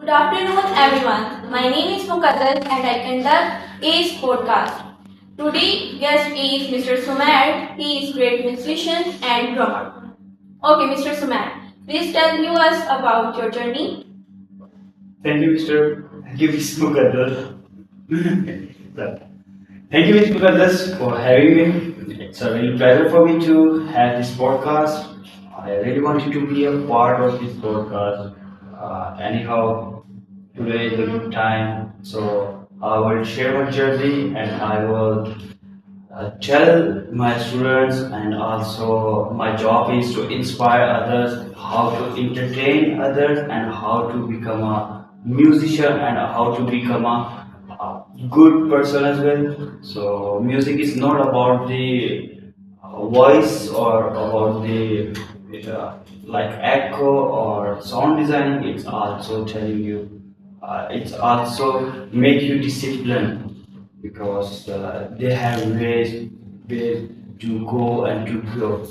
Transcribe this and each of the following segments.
Good afternoon, everyone. My name is Muqaddar and I conduct ACE podcast. Today, guest is Mr. Sumer. He is great musician and drummer. Okay, Mr. Sumer, please tell you us about your journey. Thank you, Mr. Mukaddas. Thank you, Mr. Mukaddas, for having me. It's a real pleasure for me to have this podcast. I really wanted to be a part of this podcast. Anyhow, today is a good time, so I will share my journey and I will tell my students, and also my job is to inspire others, how to entertain others, and how to become a musician and how to become a good person as well. So music is not about the voice or about the like echo or sound designing. It's also telling you, it's also make you disciplined because they have ways to go and to grow.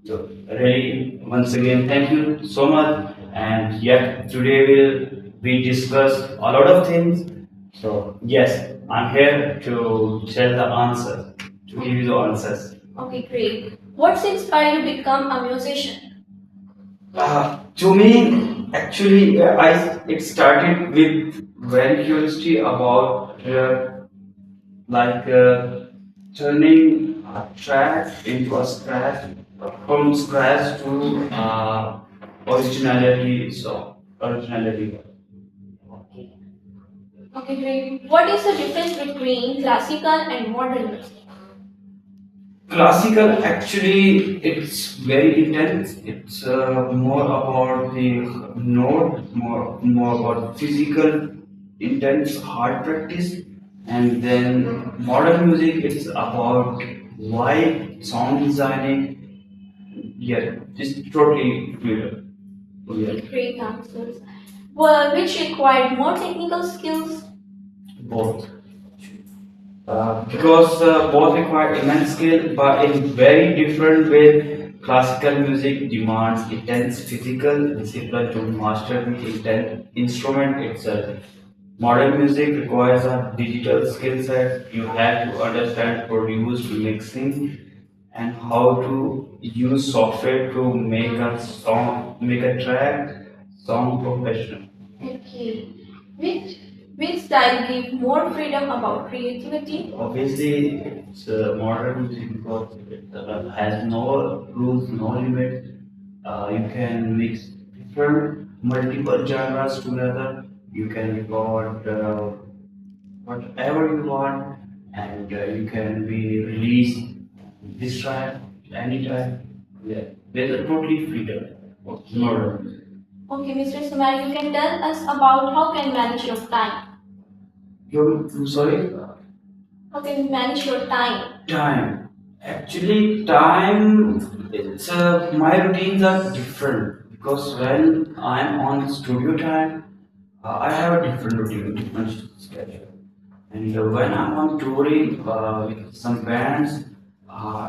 So really, once again, thank you so much. And yeah, today we discuss a lot of things. So yes, I'm here to tell the answer, to give you the answers. Okay, great. What's inspired you to become a musician? To me, actually, it started with very curiosity about like turning a track into a scratch from scratch to originality. So originality. Okay. Okay, great. What is the difference between classical and modern music? Classical actually it's very intense. It's more about the note, more about physical, intense hard practice, and then modern music it's about vibe, sound designing. Yeah, it's totally clear. Yeah. Great answers. Well, which required more technical skills? Both. Because both require immense skill, but in very different way. Classical music demands intense physical discipline to master the instrument itself. Modern music requires a digital skill set. You have to understand produce, mixing, and how to use software to make a song, make a track sound professional. Okay. Which which style give more freedom about creativity? Obviously, it's modern music because it has no rules, no limits. You can mix different, multiple genres together. You can record whatever you want, and you can be released this time, anytime. Yeah, there's a totally freedom of modern. Okay, Mr. Sumar, you can tell us about how can manage your time. I'm sorry? How can you manage your time? Time. Actually, time, it's my routines are different because when I'm on studio time, I have a different routine, different schedule. And when I'm on touring with some bands,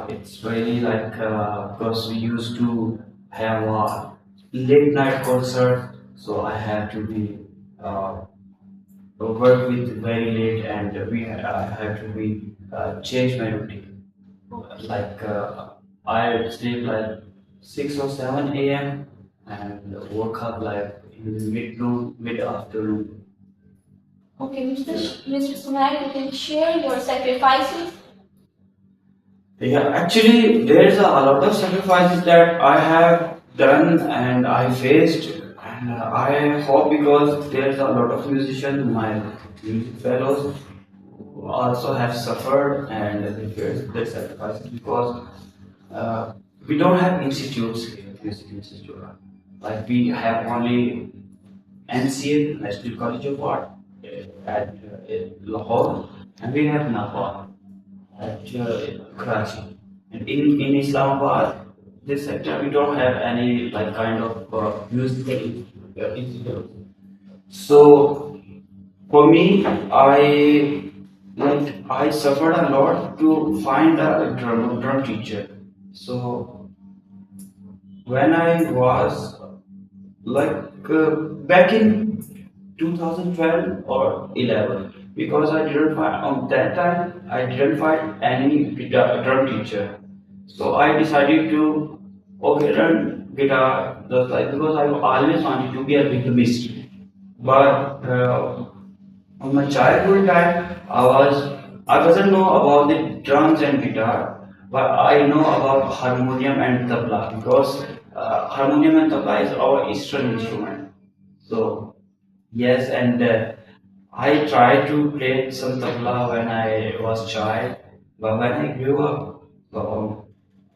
it's really like because we used to have a late night concert, so I have to be work with very late, and we have to be change my routine. Like I sleep like 6 or 7 a.m. and woke up like in mid afternoon. Okay, Mr. Sumar, you can share your sacrifices. Yeah, actually, there's a lot of sacrifices that I have done and I faced, and I hope because there's a lot of musicians, my music fellows, who also have suffered and they faced their sacrifices because we don't have institutes here, music institute. Like we have only NCA, National College of Art, at Lahore, and we have NAPA at Karachi. And in Islamabad, this sector, we don't have any like kind of musical institute. So for me, I suffered a lot to find a drum teacher. So when I was like back in 2012 or 11 because I didn't find on that time I didn't find any drum teacher. So I decided to okay learn guitar just like because I always wanted to be a rhythmist. But on my childhood time I wasn't know about the drums and guitar, but I know about harmonium and tabla because harmonium and tabla is our Eastern instrument. So yes, and I tried to play some tabla when I was child, but when I grew up,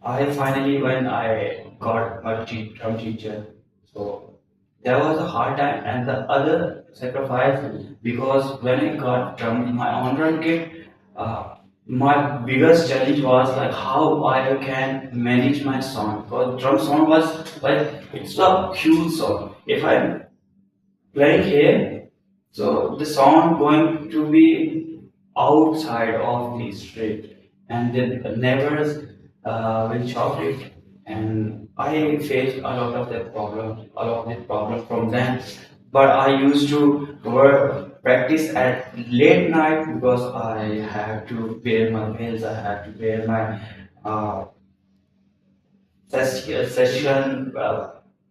I finally when I got my drum teacher. So there was a hard time, and the other sacrifice because when I got drum, my own drum kit, my biggest challenge was like how I can manage my sound because drum sound was like it's a huge sound. If I'm playing here, so the sound going to be outside of the street, and the neighbors will shout it, and I faced a lot of that problem, a lot of that problem from them. But I used to practice at late night because I have to pay my bills, I have to pay my uh, session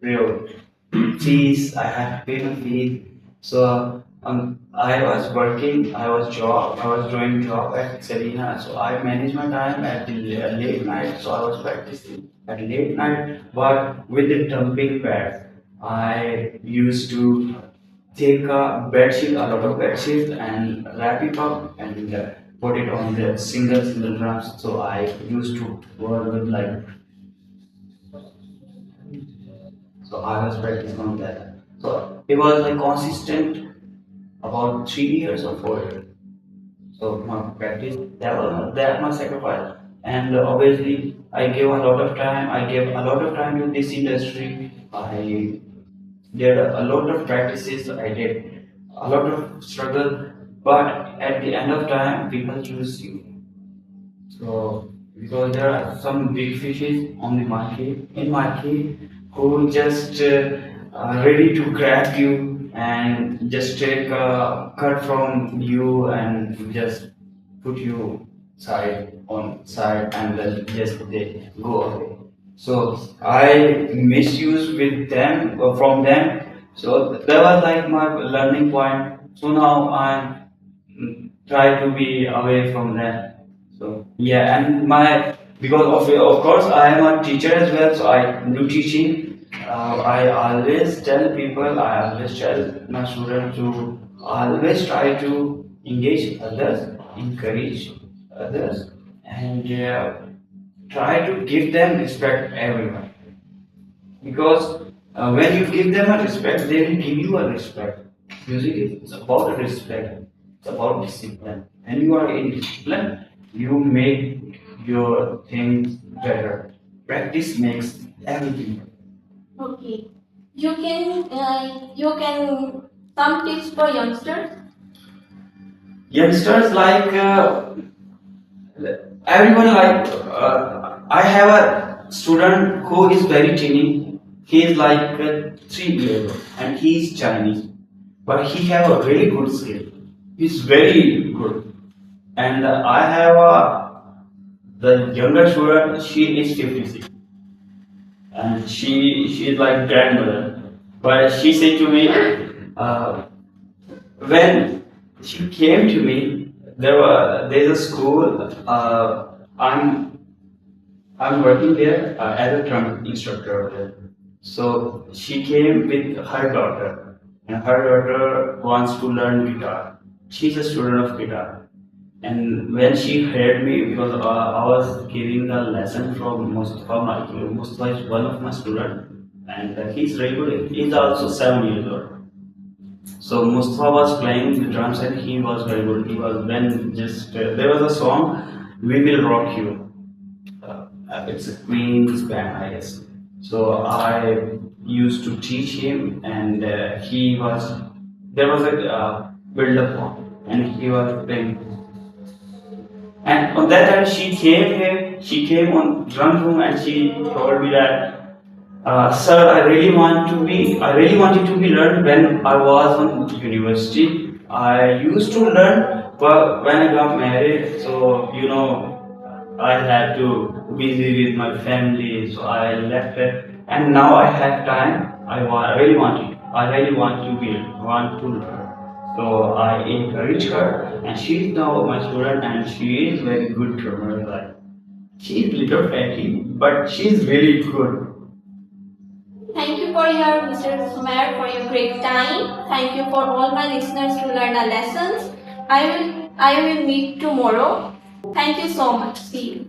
real fees. I had to pay my fees. So I was working. I was doing job at Selena. So I managed my time at the late night. So I was practicing at late night. But with the dumping pad, I used to take a bed sheet, a lot of bed sheets, and wrap it up and put it on the single drums. So I used to work with like so I was practicing on that. So it was like consistent about 3 years or 4 years. So my practice that was that much sacrifice. And obviously I gave a lot of time. I gave a lot of time to this industry. I did a lot of practices. I did a lot of struggle. But at the end of time, people choose you. So, because there are some big fishes on the market, in market, who just ready to grab you and just take a cut from you and just put you side on side and then just they go away. So I misuse with them from them. So that was like my learning point. So now I try to be away from them. So yeah, and my because of course I am a teacher as well, so I do teaching. I always tell people, I always tell my students to always try to engage others, encourage others, and try to give them respect everyone. Because when you give them a respect, they will give you a respect. Music is about respect. It's about discipline. When you are in discipline, you make your things better. Practice makes everything better. Okay. You can some tips for youngsters. Youngsters like everyone like I have a student who is very teeny. He is like 3 years old and he is Chinese, but he have a really good skill. He's very good. And I have the younger student. She is 56, and she is like grandmother. But she said to me, uh, when she came to me, there's a school. I'm working there as a drum instructor there. So she came with her daughter, and her daughter wants to learn guitar. She's a student of guitar. And when she heard me, because I was giving a lesson from Mustafa is one of my students, and he's very good. He's also 7 years old. So Mustafa was playing the drums and he was very good. He was when just there was a song, "We Will Rock You." It's a Queen's band, I guess. So I used to teach him, and he was there was a build up one, and he was playing. And on that time, she came here. She came on drum room, and she told me that Sir, I really wanted to be learned when I was on university. I used to learn, but when I got married, so I had to busy with my family, so I left it. And now I have time. I really want it. I really want to learn. So I encourage her, and she is now my student, and she is very good drummer. Like she is little fatty, but she is really good. Thank you for your Mr. Sumer for your great time. Thank you for all my listeners to learn our lessons. I will meet tomorrow. Thank you so much. See you.